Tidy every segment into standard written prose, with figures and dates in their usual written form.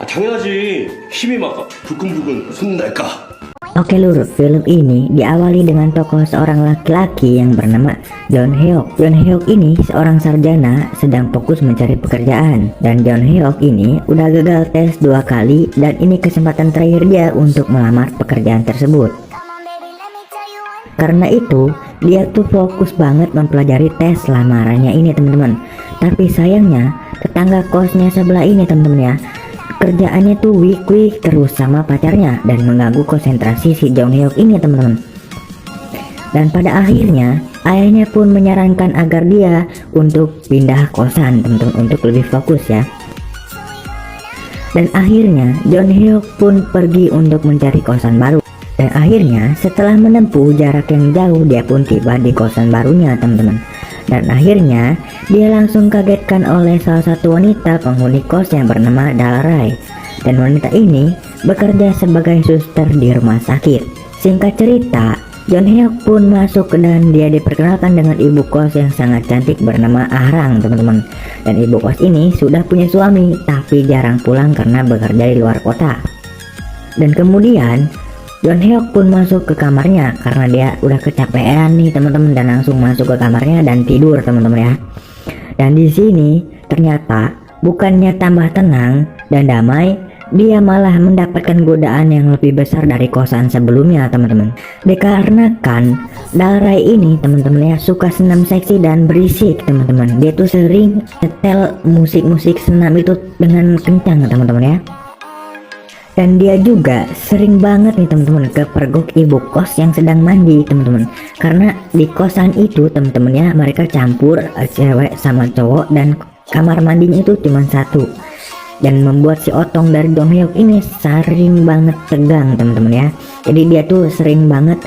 당연하지. 힘이 막 불끈불끈 솟는달까. Oke lur, film ini diawali dengan tokoh seorang laki-laki yang bernama John Hyuk. John Hyuk ini seorang sarjana sedang fokus mencari pekerjaan, dan John Hyuk ini udah gagal tes 2 kali dan ini kesempatan terakhir dia untuk melamar pekerjaan tersebut. Karena itu dia tuh fokus banget mempelajari tes lamarannya ini teman-teman. Tapi sayangnya tetangga kosnya sebelah ini teman-teman ya, kerjaannya tuh week terus sama pacarnya dan mengganggu konsentrasi si Jong Hyuk ini teman-teman. Dan pada akhirnya ayahnya pun menyarankan agar dia untuk pindah kosan teman-teman untuk lebih fokus ya. Dan akhirnya Jong Hyuk pun pergi untuk mencari kosan baru. Dan akhirnya setelah menempuh jarak yang jauh dia pun tiba di kosan barunya teman-teman. Dan akhirnya dia langsung kagetkan oleh salah satu wanita penghuni kos yang bernama Dalrai. Dan wanita ini bekerja sebagai suster di rumah sakit. Singkat cerita, John Hyuk pun masuk dan dia diperkenalkan dengan ibu kos yang sangat cantik bernama Ahrang teman-teman. Dan ibu kos ini sudah punya suami tapi jarang pulang karena bekerja di luar kota. Dan kemudian John Hyuk pun masuk ke kamarnya karena dia udah kecapean nih teman-teman, dan langsung masuk ke kamarnya dan tidur teman-teman ya. Dan di sini ternyata bukannya tambah tenang dan damai, dia malah mendapatkan godaan yang lebih besar dari kosan sebelumnya teman-teman. Dikarenakan Dalrai ini teman-teman ya suka senam seksi dan berisik teman-teman. Dia tuh sering nyetel musik-musik senam itu dengan kencang teman-teman ya. Dan dia juga sering banget nih teman-teman kepergok ibu kos yang sedang mandi teman-teman. Karena di kosan itu teman-teman ya mereka campur cewek sama cowok dan kamar mandinya itu cuma satu. Dan membuat si otong dari Jong Hyuk ini sering banget tegang teman-teman ya. Jadi dia tuh sering banget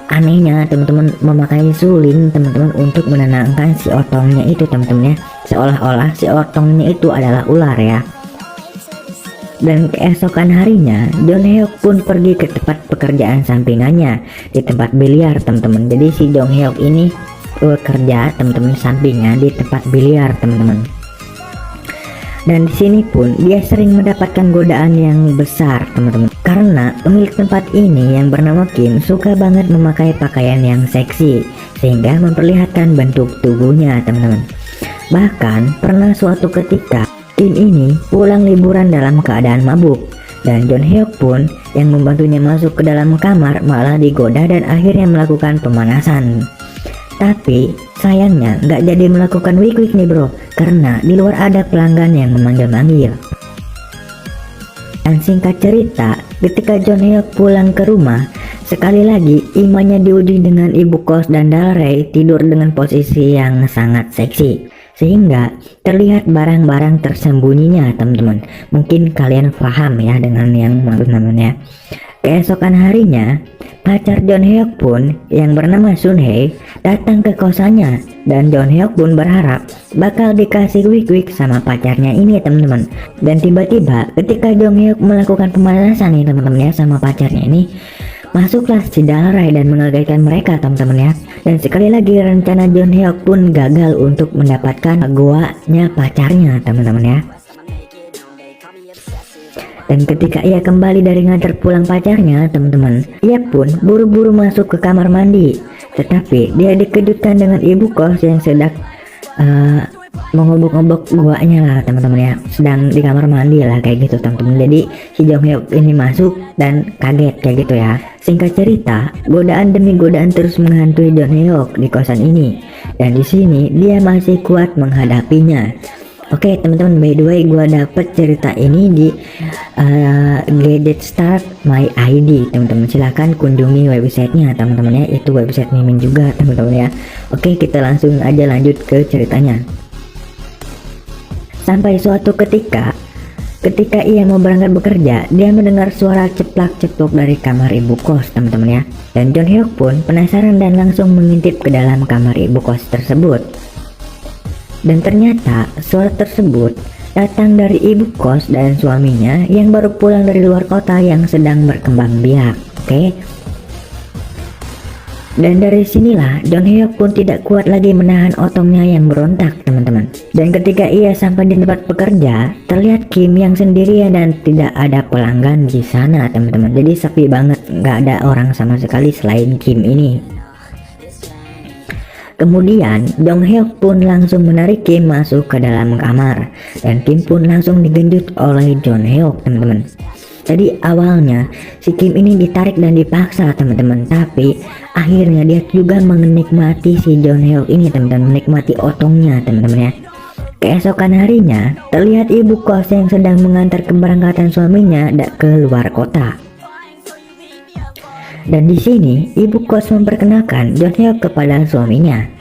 anehnya teman-teman memakai suling teman-teman untuk menenangkan si otongnya itu teman-teman ya. Seolah-olah si otongnya itu adalah ular ya. Dan keesokan harinya John Hyuk pun pergi ke tempat pekerjaan sampingannya di tempat biliar teman-teman. Jadi si Jong Hyuk ini bekerja teman-teman sampingan di tempat biliar teman-teman. Dan di sini pun dia sering mendapatkan godaan yang besar teman-teman. Karena pemilik tempat ini yang bernama Kim suka banget memakai pakaian yang seksi sehingga memperlihatkan bentuk tubuhnya teman-teman. Bahkan pernah suatu ketika Kim ini pulang liburan dalam keadaan mabuk, dan John Hyuk pun yang membantunya masuk ke dalam kamar malah digoda dan akhirnya melakukan pemanasan. Tapi sayangnya nggak jadi melakukan wik nih bro, karena di luar ada pelanggan yang memanggil-manggil. Dan singkat cerita, ketika John Hyuk pulang ke rumah, sekali lagi imannya diuji dengan ibu kos dan Dalrai tidur dengan posisi yang sangat seksi. Sehingga terlihat barang-barang tersembunyinya teman-teman. Mungkin kalian paham ya dengan yang maksud namanya. Keesokan harinya pacar John Hyuk pun yang bernama Sun Hye datang ke kosannya, dan John Hyuk pun berharap bakal dikasih wik sama pacarnya ini teman-teman. Dan tiba-tiba ketika Jong Hyuk melakukan pemanasan nih teman-teman ya sama pacarnya ini, masuklah si Dalrai dan mengagetkan mereka teman-teman ya. Dan sekali lagi rencana John Hyuk pun gagal untuk mendapatkan goanya pacarnya teman-teman ya. Dan ketika ia kembali dari ngantar pulang pacarnya teman-teman, ia pun buru-buru masuk ke kamar mandi. Tetapi dia dikejutkan dengan ibu kos yang sedang mengobok-obok guanya lah teman-teman ya, sedang di kamar mandi lah kayak gitu teman-teman. Jadi si Jong Hyuk ini masuk dan kaget kayak gitu ya. Singkat cerita, godaan demi godaan terus menghantui John Hyuk di kosan ini, dan di sini dia masih kuat menghadapinya. Oke teman-teman, by the way gua dapet cerita ini di Gadget Start My ID teman-teman. Silahkan kunjungi websitenya teman-teman ya, itu website Mimin juga teman-teman ya. Oke, kita langsung aja lanjut ke ceritanya. Sampai suatu ketika ia mau berangkat bekerja, dia mendengar suara ceplak-ceplok dari kamar ibu kos teman-teman ya. Dan John Hyuk pun penasaran dan langsung mengintip ke dalam kamar ibu kos tersebut. Dan ternyata suara tersebut datang dari ibu kos dan suaminya yang baru pulang dari luar kota yang sedang berkembang biak. Oke. Dan dari sinilah Jong Hyuk pun tidak kuat lagi menahan otongnya yang berontak, teman-teman. Dan ketika ia sampai di tempat pekerja, terlihat Kim yang sendirian dan tidak ada pelanggan di sana, teman-teman. Jadi sepi banget, nggak ada orang sama sekali selain Kim ini. Kemudian Jong Hyuk pun langsung menarik Kim masuk ke dalam kamar, dan Kim pun langsung digenjot oleh Jong Hyuk, teman-teman. Jadi awalnya si Kim ini ditarik dan dipaksa, teman-teman, tapi akhirnya dia juga menikmati si Jong Hyuk ini, teman-teman, menikmati otongnya, teman-teman ya. Keesokan harinya terlihat ibu kos yang sedang mengantar keberangkatan suaminya ke luar kota. Dan di sini ibu kos memperkenalkan Jong Hyuk kepada suaminya.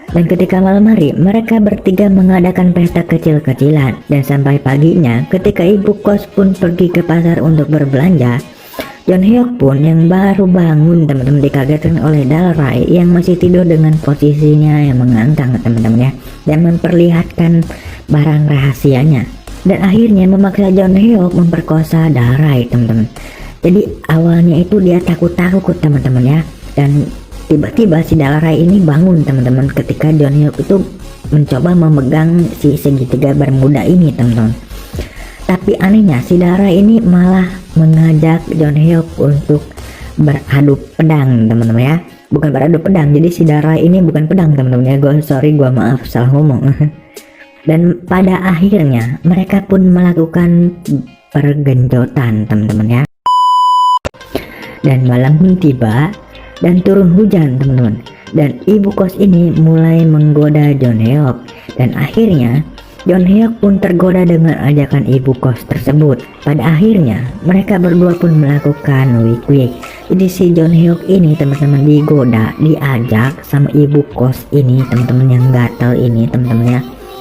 Dan ketika malam hari mereka bertiga mengadakan pesta kecil-kecilan, dan sampai paginya ketika ibu kos pun pergi ke pasar untuk berbelanja, Jong Hyuk pun yang baru bangun, teman-teman, dikagetkan oleh Dalrai yang masih tidur dengan posisinya yang mengangkang, teman-teman ya, dan memperlihatkan barang rahasianya, dan akhirnya memaksa Jong Hyuk memperkosa Dalrai, teman-teman. Jadi awalnya itu dia takut-takut, teman-teman ya, dan tiba-tiba si Dalrai ini bangun, teman-teman, ketika Jong Hyuk itu mencoba memegang si segitiga bermuda ini, teman-teman. Tapi anehnya si Dalrai ini malah mengajak Jong Hyuk untuk beradu pedang, teman-teman ya. Bukan beradu pedang, jadi si Dalrai ini bukan pedang, teman-teman ya. Gua maaf salah ngomong. Dan pada akhirnya mereka pun melakukan pergenjotan, teman-teman ya. Dan malam pun tiba dan turun hujan, teman-teman, dan ibu kos ini mulai menggoda Jong Hyuk, dan akhirnya Jong Hyuk pun tergoda dengan ajakan ibu kos tersebut. Pada akhirnya mereka berdua pun melakukan wik-wik. Jadi si Jong Hyuk ini, teman-teman, digoda, diajak sama ibu kos ini, teman-teman, yang gatel ini, teman-teman ya,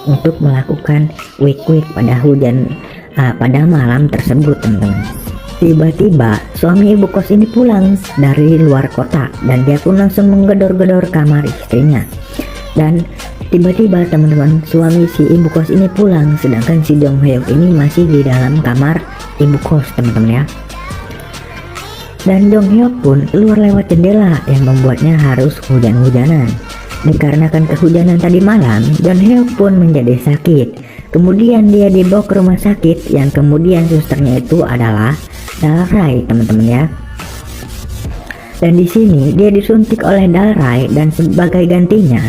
untuk melakukan wik-wik pada pada malam tersebut, teman-teman. Tiba-tiba suami ibu kos ini pulang dari luar kota, dan dia pun langsung menggedor-gedor kamar istrinya. Dan tiba-tiba, teman-teman, suami si ibu kos ini pulang, sedangkan si Jong Hyuk ini masih di dalam kamar ibu kos, teman-teman ya. Dan Jong Hyuk pun keluar lewat jendela yang membuatnya harus hujan-hujanan. Dikarenakan kehujanan tadi malam, Jong Hyuk pun menjadi sakit. Kemudian dia dibawa ke rumah sakit, yang kemudian susternya itu adalah Dalrai, teman-teman ya. Dan di sini dia disuntik oleh Dalrai, dan sebagai gantinya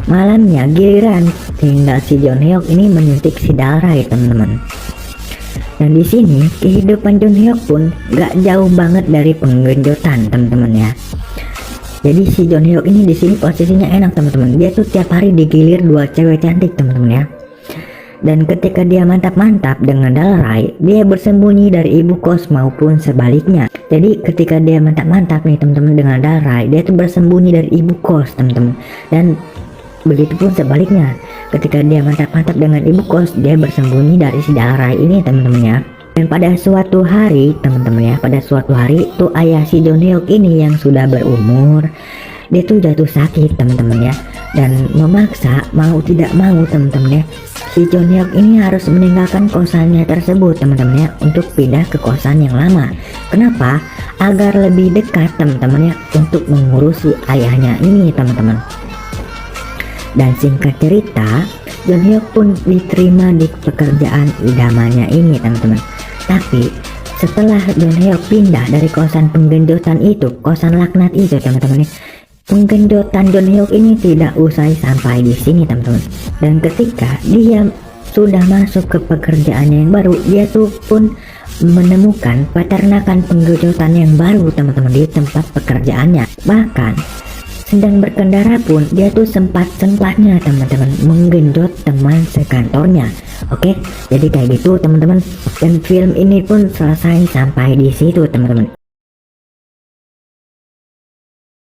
malamnya giliran tinggal si Jong Hyuk ini menyuntik si Dalrai, teman-teman. Dan di sini kehidupan Jong Hyuk pun gak jauh banget dari penggenjotan, teman-teman ya. Jadi si Jong Hyuk ini di sini posisinya enak, teman-teman. Dia tuh tiap hari digilir dua cewek cantik, teman-teman ya. Dan ketika dia mantap-mantap dengan Dalrai, dia bersembunyi dari ibu kos maupun sebaliknya. Jadi ketika dia mantap-mantap nih, teman-teman, dengan Dalrai, dia tuh bersembunyi dari ibu kos, teman-teman. Dan begitu pun sebaliknya, ketika dia mantap-mantap dengan ibu kos, dia bersembunyi dari si Dalrai ini, teman-teman ya. Dan pada suatu hari, teman-teman ya, pada suatu hari tuh ayah si Jong Hyuk ini yang sudah berumur, dia tuh jatuh sakit, teman-teman ya. Dan memaksa mau tidak mau, teman-teman ya, si Jong Hyuk ini harus meninggalkan kosannya tersebut, teman-teman ya, untuk pindah ke kosan yang lama. Kenapa? Agar lebih dekat, teman-teman ya, untuk mengurusi ayahnya ini, teman-teman. Dan singkat cerita, Jong Hyuk pun diterima di pekerjaan idamannya ini, teman-teman. Tapi setelah Jong Hyuk pindah dari kosan penggenjotan itu, kosan laknat itu, teman-teman ya, penggenjotan Jong Hyuk ini tidak usai sampai di sini, teman-teman. Dan ketika dia sudah masuk ke pekerjaannya yang baru, dia tuh pun menemukan peternakan penggenjotan yang baru, teman-teman, di tempat pekerjaannya. Bahkan sedang berkendara pun dia tuh sempat-sempatnya, teman-teman, menggenjot teman sekantornya. Oke, jadi kayak gitu, teman-teman. Dan film ini pun selesai sampai di situ, teman-teman.